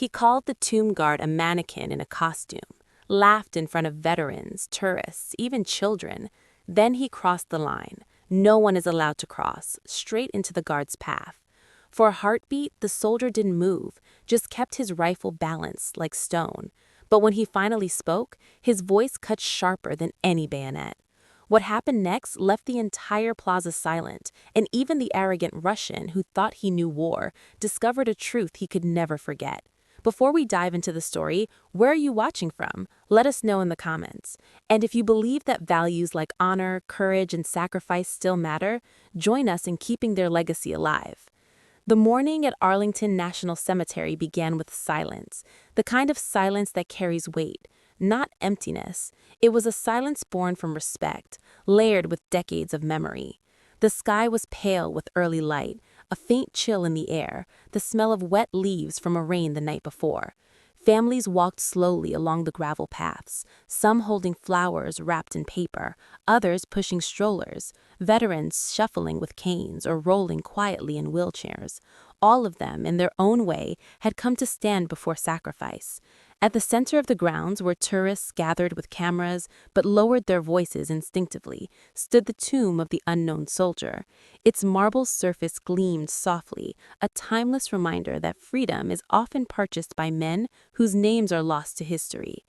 He called the tomb guard a mannequin in a costume, laughed in front of veterans, tourists, even children. Then he crossed the line. No one is allowed to cross, straight into the guard's path. For a heartbeat, the soldier didn't move, just kept his rifle balanced like stone. But when he finally spoke, his voice cut sharper than any bayonet. What happened next left the entire plaza silent, and even the arrogant Russian who thought he knew war discovered a truth he could never forget. Before we dive into the story, where are you watching from? Let us know in the comments. And if you believe that values like honor, courage, and sacrifice still matter, join us in keeping their legacy alive. The morning at Arlington National Cemetery began with silence, the kind of silence that carries weight, not emptiness. It was a silence born from respect, layered with decades of memory. The sky was pale with early light, a faint chill in the air, the smell of wet leaves from a rain the night before. Families walked slowly along the gravel paths, some holding flowers wrapped in paper, others pushing strollers, veterans shuffling with canes or rolling quietly in wheelchairs. All of them, in their own way, had come to stand before sacrifice. At the center of the grounds, where tourists gathered with cameras but lowered their voices instinctively, stood the tomb of the unknown soldier. Its marble surface gleamed softly, a timeless reminder that freedom is often purchased by men whose names are lost to history.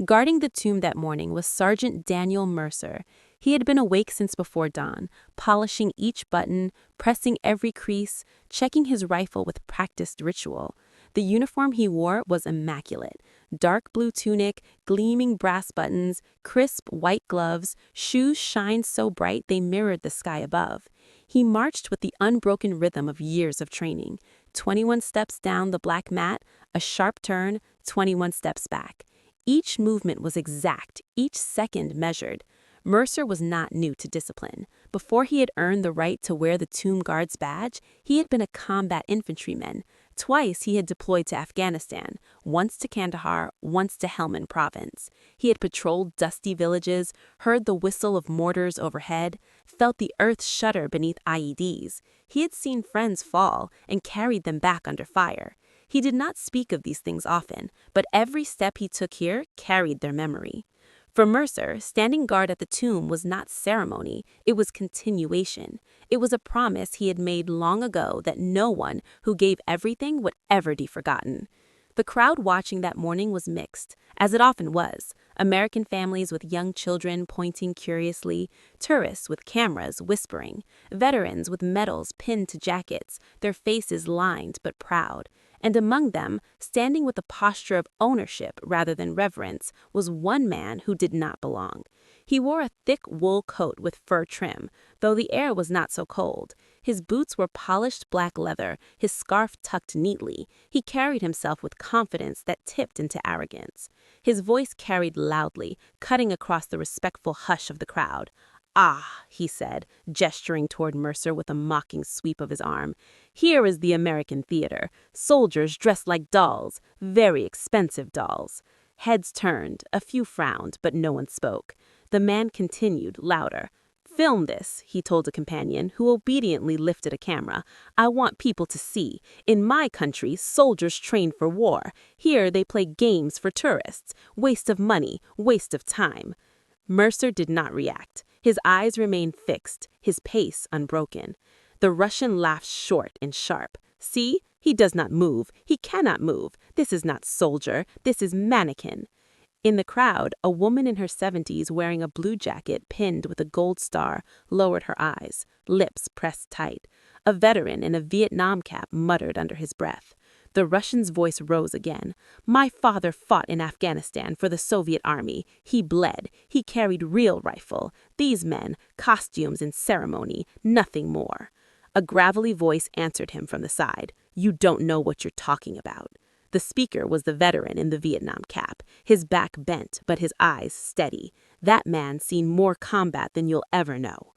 Guarding the tomb that morning was Sergeant Daniel Mercer. He had been awake since before dawn, polishing each button, pressing every crease, checking his rifle with practiced ritual. The uniform he wore was immaculate. Dark blue tunic, gleaming brass buttons, crisp white gloves, shoes shined so bright they mirrored the sky above. He marched with the unbroken rhythm of years of training. 21 steps down the black mat, a sharp turn, 21 steps back. Each movement was exact, each second measured. Mercer was not new to discipline. Before he had earned the right to wear the tomb guard's badge, he had been a combat infantryman. Twice he had deployed to Afghanistan, once to Kandahar, once to Helmand province. He had patrolled dusty villages, heard the whistle of mortars overhead, felt the earth shudder beneath IEDs. He had seen friends fall and carried them back under fire. He did not speak of these things often, but every step he took here carried their memory. For Mercer, standing guard at the tomb was not ceremony, it was continuation. It was a promise he had made long ago that no one who gave everything would ever be forgotten. The crowd watching that morning was mixed, as it often was. American families with young children pointing curiously, tourists with cameras whispering, veterans with medals pinned to jackets, their faces lined but proud. And among them, standing with a posture of ownership rather than reverence, was one man who did not belong. He wore a thick wool coat with fur trim, though the air was not so cold. His boots were polished black leather, his scarf tucked neatly. He carried himself with confidence that tipped into arrogance. His voice carried loudly, cutting across the respectful hush of the crowd. "Ah," he said, gesturing toward Mercer with a mocking sweep of his arm. "Here is the American theater. Soldiers dressed like dolls, very expensive dolls." Heads turned, a few frowned, but no one spoke. The man continued, louder. "Film this," he told a companion, who obediently lifted a camera. "I want people to see. In my country, soldiers train for war. Here they play games for tourists. Waste of money, waste of time." Mercer did not react. His eyes remained fixed, his pace unbroken. The Russian laughed short and sharp. "See, he does not move. He cannot move. This is not soldier. This is mannequin." In the crowd, a woman in her 70s wearing a blue jacket pinned with a gold star lowered her eyes, lips pressed tight. A veteran in a Vietnam cap muttered under his breath. The Russian's voice rose again. "My father fought in Afghanistan for the Soviet army. He bled. He carried real rifle. These men, costumes and ceremony, nothing more." A gravelly voice answered him from the side. "You don't know what you're talking about." The speaker was the veteran in the Vietnam cap, his back bent but his eyes steady. That man seen more combat than you'll ever know.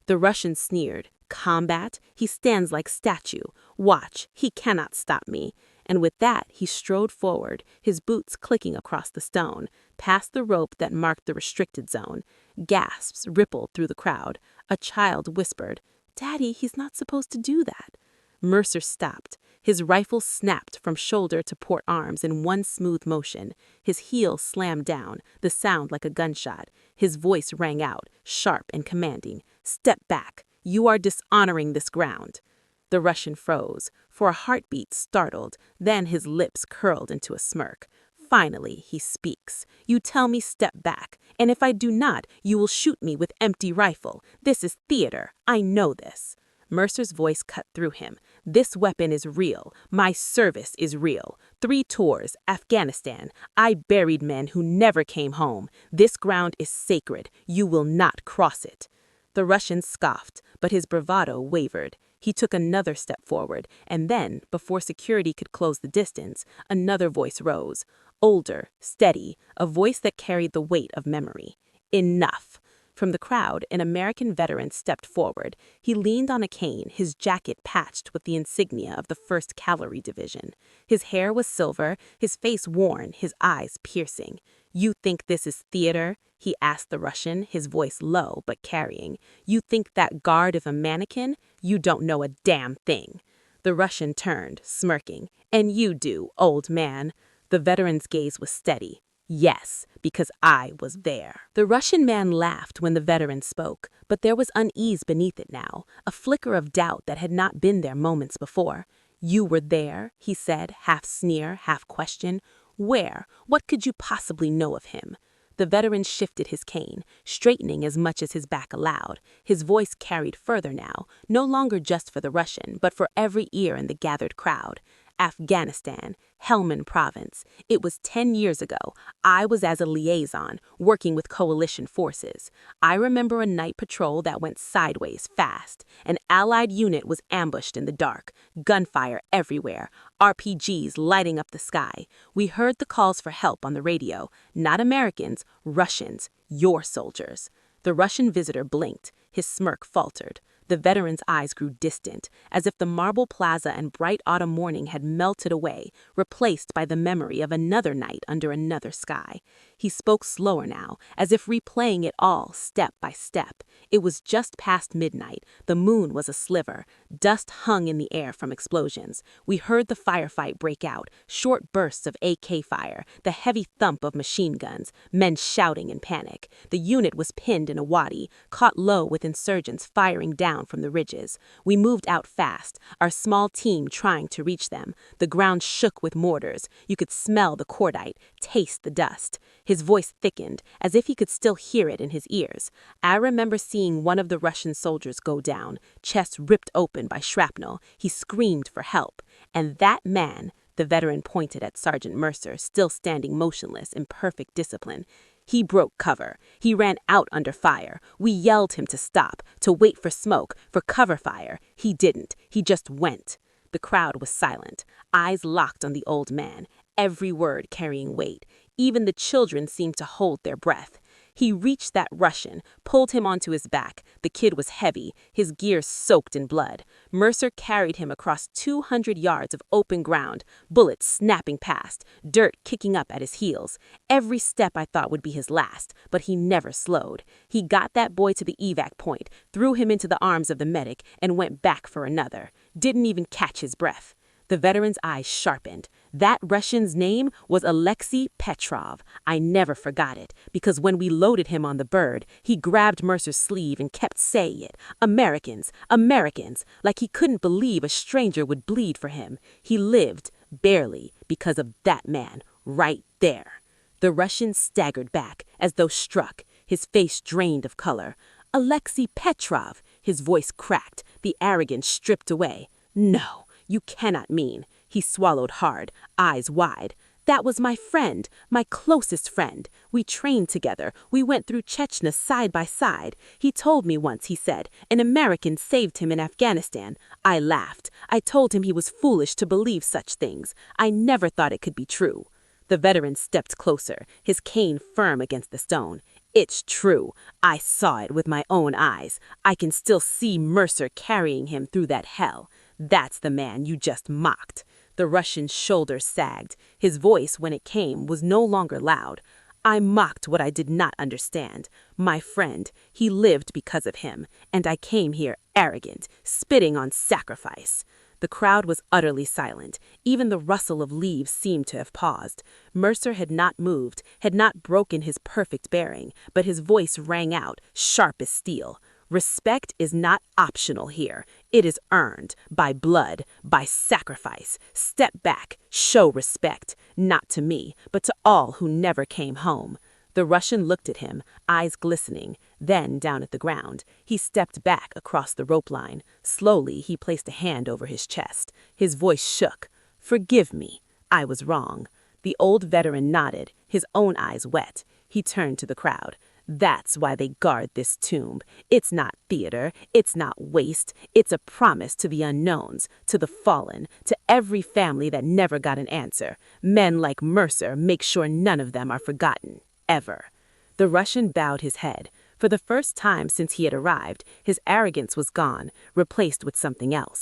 The Russian sneered. "Combat? He stands like statue. Watch, he cannot stop me." And with that, he strode forward, his boots clicking across the stone, past the rope that marked the restricted zone. Gasps rippled through the crowd. A child whispered, "Daddy, he's not supposed to do that." Mercer stopped. His rifle snapped from shoulder to port arms in one smooth motion. His heel slammed down, the sound like a gunshot. His voice rang out, sharp and commanding. "Step back. You are dishonoring this ground." The Russian froze, for a heartbeat, startled, then his lips curled into a smirk. Finally, he speaks. "You tell me step back, and if I do not, you will shoot me with empty rifle. This is theater. I know this." Mercer's voice cut through him. "This weapon is real. My service is real. 3 tours, Afghanistan. I buried men who never came home. This ground is sacred. You will not cross it." The Russian scoffed, but his bravado wavered. He took another step forward, and then, before security could close the distance, another voice rose. Older, steady, a voice that carried the weight of memory. "Enough." From the crowd, an American veteran stepped forward. He leaned on a cane, his jacket patched with the insignia of the 1st Cavalry Division. His hair was silver, his face worn, his eyes piercing. "You think this is theater?" he asked the Russian, his voice low but carrying. "You think that guard is a mannequin? You don't know a damn thing." The Russian turned, smirking. "And you do, old man." The veteran's gaze was steady. "Yes, because I was there." The Russian man laughed when the veteran spoke, but there was unease beneath it now, a flicker of doubt that had not been there moments before. "You were there," he said, half sneer, half question. "Where? What could you possibly know of him?" The veteran shifted his cane, straightening as much as his back allowed. His voice carried further now, no longer just for the Russian, but for every ear in the gathered crowd. "Afghanistan, Helmand Province. It was 10 years ago. I was as a liaison, working with coalition forces. I remember a night patrol that went sideways fast. An Allied unit was ambushed in the dark, gunfire everywhere, RPGs lighting up the sky. We heard the calls for help on the radio. Not Americans, Russians, your soldiers." The Russian visitor blinked. His smirk faltered. The veteran's eyes grew distant, as if the marble plaza and bright autumn morning had melted away, replaced by the memory of another night under another sky. He spoke slower now, as if replaying it all step by step. It was just past midnight. The moon was a sliver. Dust hung in the air from explosions. We heard the firefight break out, short bursts of AK fire, the heavy thump of machine guns, men shouting in panic. The unit was pinned in a wadi, caught low with insurgents firing down from the ridges. We moved out fast, our small team trying to reach them. The ground shook with mortars. You could smell the cordite, taste the dust. His voice thickened, as if he could still hear it in his ears. I remember seeing one of the Russian soldiers go down, chest ripped open by shrapnel. He screamed for help. And that man, the veteran pointed at Sergeant Mercer, still standing motionless in perfect discipline. He broke cover. He ran out under fire. We yelled him to stop, to wait for smoke, for cover fire. He didn't. He just went. The crowd was silent, eyes locked on the old man, every word carrying weight. Even the children seemed to hold their breath. He reached that Russian, pulled him onto his back. The kid was heavy, his gears soaked in blood. Mercer carried him across 200 yards of open ground, bullets snapping past, dirt kicking up at his heels. Every step I thought would be his last, but he never slowed. He got that boy to the evac point, threw him into the arms of the medic, and went back for another. Didn't even catch his breath. The veteran's eyes sharpened. That Russian's name was Alexei Petrov. I never forgot it, because when we loaded him on the bird, he grabbed Mercer's sleeve and kept saying it. "Americans, Americans," like he couldn't believe a stranger would bleed for him. He lived, barely, because of that man, right there. The Russian staggered back, as though struck, his face drained of color. "Alexei Petrov," his voice cracked, the arrogance stripped away. "No. You cannot mean." He swallowed hard, eyes wide. "That was my friend, my closest friend. We trained together. We went through Chechnya side by side. He told me once, he said, an American saved him in Afghanistan. I laughed. I told him he was foolish to believe such things. I never thought it could be true." The veteran stepped closer, his cane firm against the stone. "It's true. I saw it with my own eyes. I can still see Mercer carrying him through that hell. That's the man you just mocked." The Russian's shoulders sagged. His voice, when it came, was no longer loud. "I mocked what I did not understand. My friend, he lived because of him, and I came here arrogant, spitting on sacrifice." The crowd was utterly silent. Even the rustle of leaves seemed to have paused. Mercer had not moved, had not broken his perfect bearing, but his voice rang out, sharp as steel. Respect is not optional here. It is earned, by blood, by sacrifice. Step back, show respect, not to me, but to all who never came home. The Russian looked at him, eyes glistening, then down at the ground. He stepped back across the rope line. Slowly, he placed a hand over his chest. His voice shook. "Forgive me. I was wrong." The old veteran nodded, his own eyes wet. He turned to the crowd. "That's why they guard this tomb. It's not theater, it's not waste, it's a promise to the unknowns, to the fallen, to every family that never got an answer. Men like Mercer make sure none of them are forgotten. Ever." The Russian bowed his head. For the first time since he had arrived, his arrogance was gone, replaced with something else.